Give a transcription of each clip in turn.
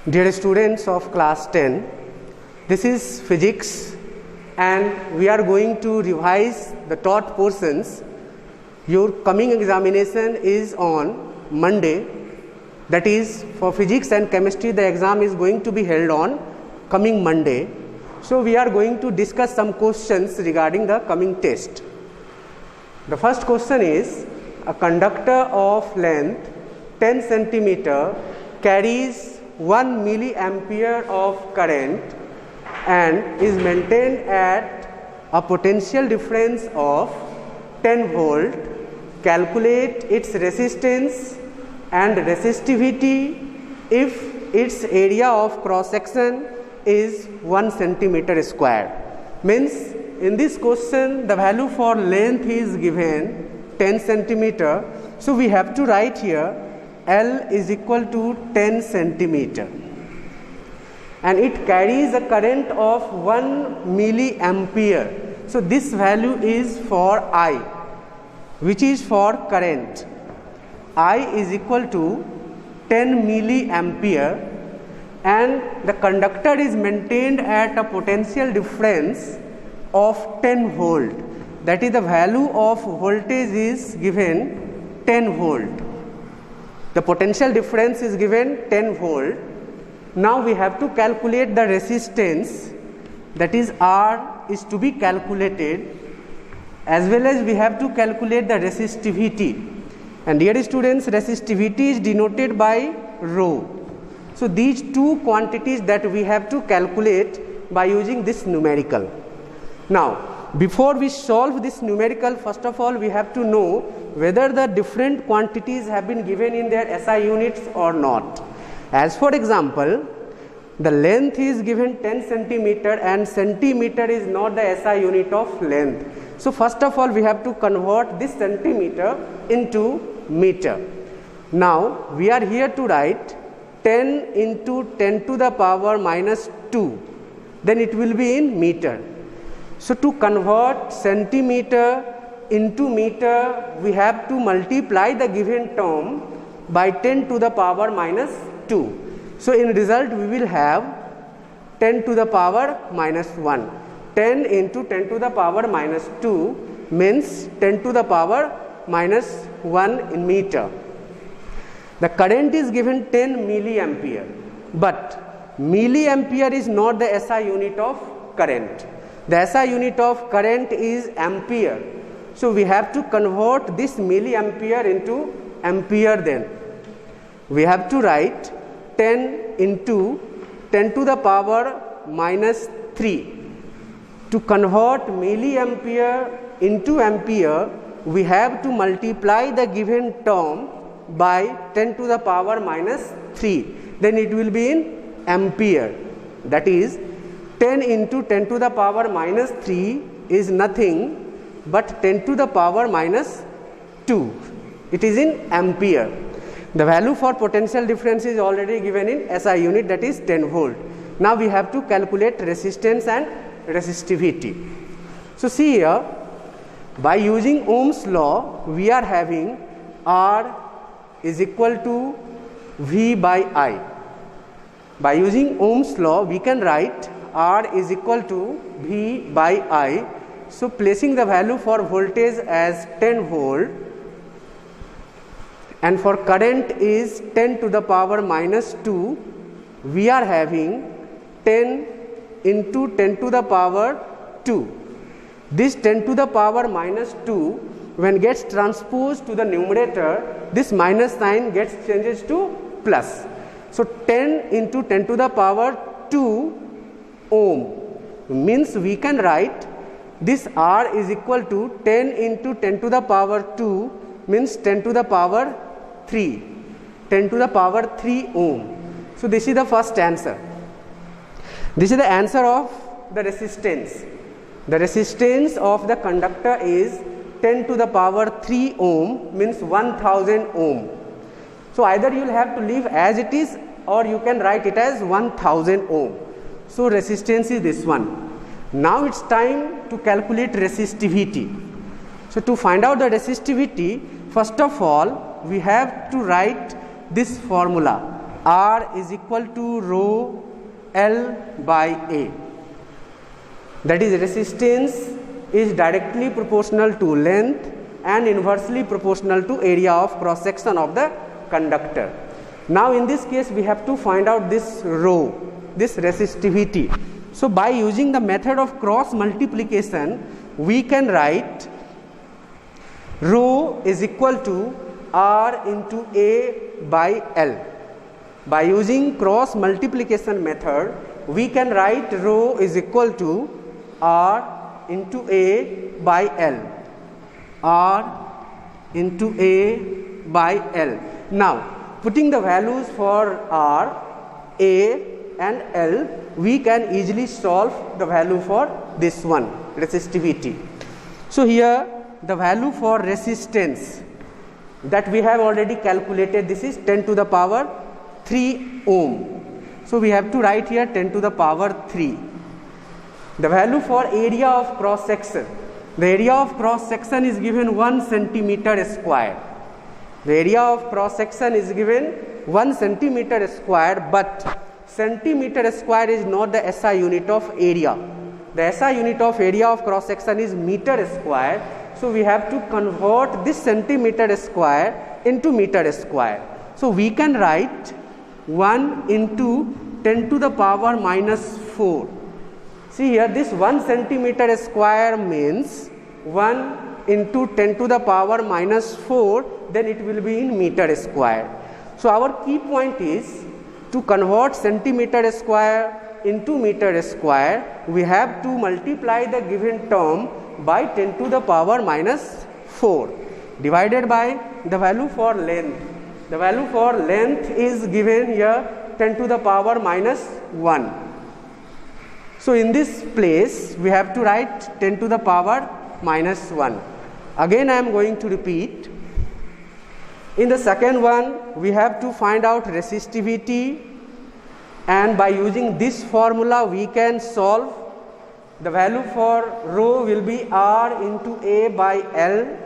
Dear students of class 10, this is physics and we are going to revise the taught portions. Your coming examination is on Monday, that is for physics and chemistry the exam is going to be held on coming Monday. So we are going to discuss some questions regarding the coming test. The first question is, a conductor of length 10 centimeter carries 1 milliampere of current and is maintained at a potential difference of 10 volt. Calculate its resistance and resistivity if its area of cross section is 1 centimeter square. Means in this question the value for length is given 10 centimeter. So we have to write here L is equal to 10 centimeter and it carries a current of 1 milliampere. So this value is for I, which is for current. I is equal to 10 milliampere and the conductor is maintained at a potential difference of 10 volt. That is, the value of voltage is given 10 volt. The potential difference is given 10 volt. Now we have to calculate the resistance, that is R is to be calculated, as well as we have to calculate the resistivity. And dear students, resistivity is denoted by rho. So these two quantities that we have to calculate by using this numerical. Now before we solve this numerical, first of all we have to know whether the different quantities have been given in their SI units or not. As for example, the length is given 10 centimeter and centimeter is not the SI unit of length. So first of all we have to convert this centimeter into meter. Now we are here to write 10 into 10 to the power minus 2, then it will be in meter. So to convert centimeter into meter, we have to multiply the given term by 10 to the power minus 2. So in result we will have 10 to the power minus 1. 10 into 10 to the power minus 2 means 10 to the power minus 1 in meter. The current is given 10 milliampere, but milliampere is not the SI unit of current. The SI unit of current is ampere. So we have to convert this milliampere into ampere then. We have to write 10 into 10 to the power minus 3. To convert milliampere into ampere, we have to multiply the given term by 10 to the power minus 3. Then it will be in ampere. That is, 10 into 10 to the power minus 3 is nothing but 10 to the power minus 2. It is in ampere. The value for potential difference is already given in SI unit, that is 10 volt. Now we have to calculate resistance and resistivity. So see here, by using Ohm's law, we are having R is equal to V by I. By using Ohm's law, we can write R is equal to V by I. So placing the value for voltage as 10 volt and for current is 10 to the power minus 2, we are having 10 into 10 to the power 2. This 10 to the power minus 2, when gets transposed to the numerator, this minus sign gets changes to plus. So 10 into 10 to the power 2 ohm means we can write this R is equal to 10 into 10 to the power 2 means 10 to the power 3. 10 to the power 3 ohm. So this is the first answer. This is the answer of the resistance. The resistance of the conductor is 10 to the power 3 ohm means 1000 ohm. So either you will have to leave as it is or you can write it as 1000 ohm. So resistance is this one. Now it's time to calculate resistivity. So to find out the resistivity, first of all we have to write this formula. R is equal to rho L by A. That is, resistance is directly proportional to length and inversely proportional to area of cross section of the conductor. Now in this case we have to find out this rho, this resistivity. So by using the method of cross multiplication, we can write rho is equal to R into A by L. By using cross multiplication method, we can write rho is equal to R into A by L. R into A by L. Now, putting the values for R, A and L, we can easily solve the value for this one, resistivity. So here the value for resistance that we have already calculated, this is 10 to the power 3 ohm. So we have to write here 10 to the power 3. The value for area of cross section, the area of cross section is given 1 centimeter square. The area of cross section is given 1 centimeter square, but centimeter square is not the SI unit of area. The SI unit of area of cross section is meter square. So we have to convert this centimeter square into meter square. So we can write 1 into 10 to the power minus 4. See here, this 1 centimeter square means 1 into 10 to the power minus 4, then it will be in meter square. So our key point is to convert centimeter square into meter square, we have to multiply the given term by 10 to the power minus 4 divided by the value for length. The value for length is given here 10 to the power minus 1. So in this place we have to write 10 to the power minus 1. Again I am going to repeat. In the second one we have to find out resistivity, and by using this formula we can solve. The value for rho will be R into A by L.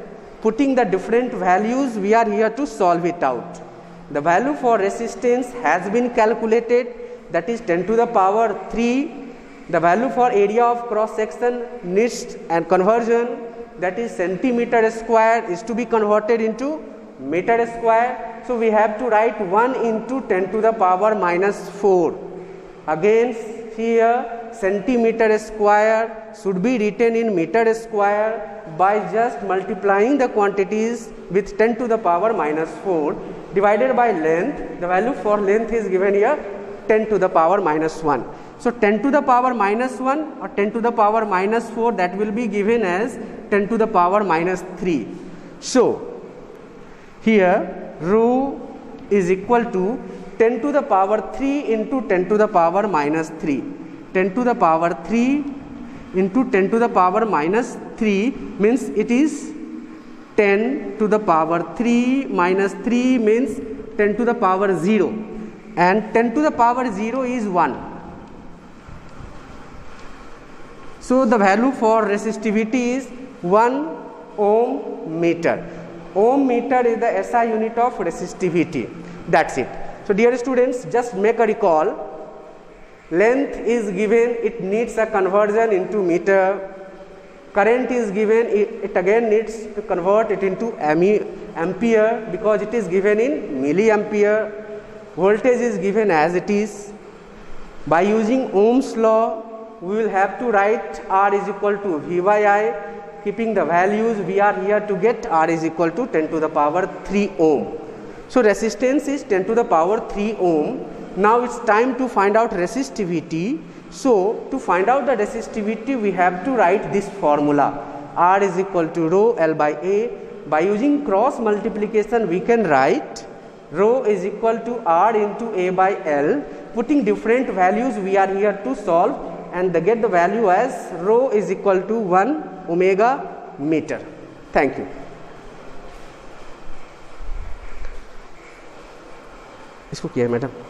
Putting the different values, we are here to solve it out. The value for resistance has been calculated, that is 10 to the power 3. The value for area of cross section needs and conversion, that is centimeter square, is to be converted into meter square. So we have to write 1 into 10 to the power minus 4. Again here centimeter square should be written in meter square by just multiplying the quantities with 10 to the power minus 4 divided by length. The value for length is given here 10 to the power minus 1. So 10 to the power minus 1 or 10 to the power minus 4, that will be given as 10 to the power minus 3. So here rho is equal to 10 to the power 3 into 10 to the power minus 3. 10 to the power 3 into 10 to the power minus 3 means it is 10 to the power 3 minus 3 means 10 to the power 0, and 10 to the power 0 is 1. So the value for resistivity is 1 ohm meter. Ohm meter is the SI unit of resistivity. That's it. So dear students, just make a recall. Length is given, it needs a conversion into meter. Current is given, it again needs to convert it into ampere because it is given in milliampere. Voltage is given as it is. By using Ohm's law, we will have to write R is equal to V by I. Keeping the values, we are here to get R is equal to 10 to the power 3 ohm. So resistance is 10 to the power 3 ohm. Now it's time to find out resistivity. So to find out the resistivity, we have to write this formula. R is equal to rho L by A. By using cross multiplication, we can write rho is equal to R into A by L. Putting different values, we are here to solve and get the value as rho is equal to 1 omega meter. Thank you. इसको किया है madam?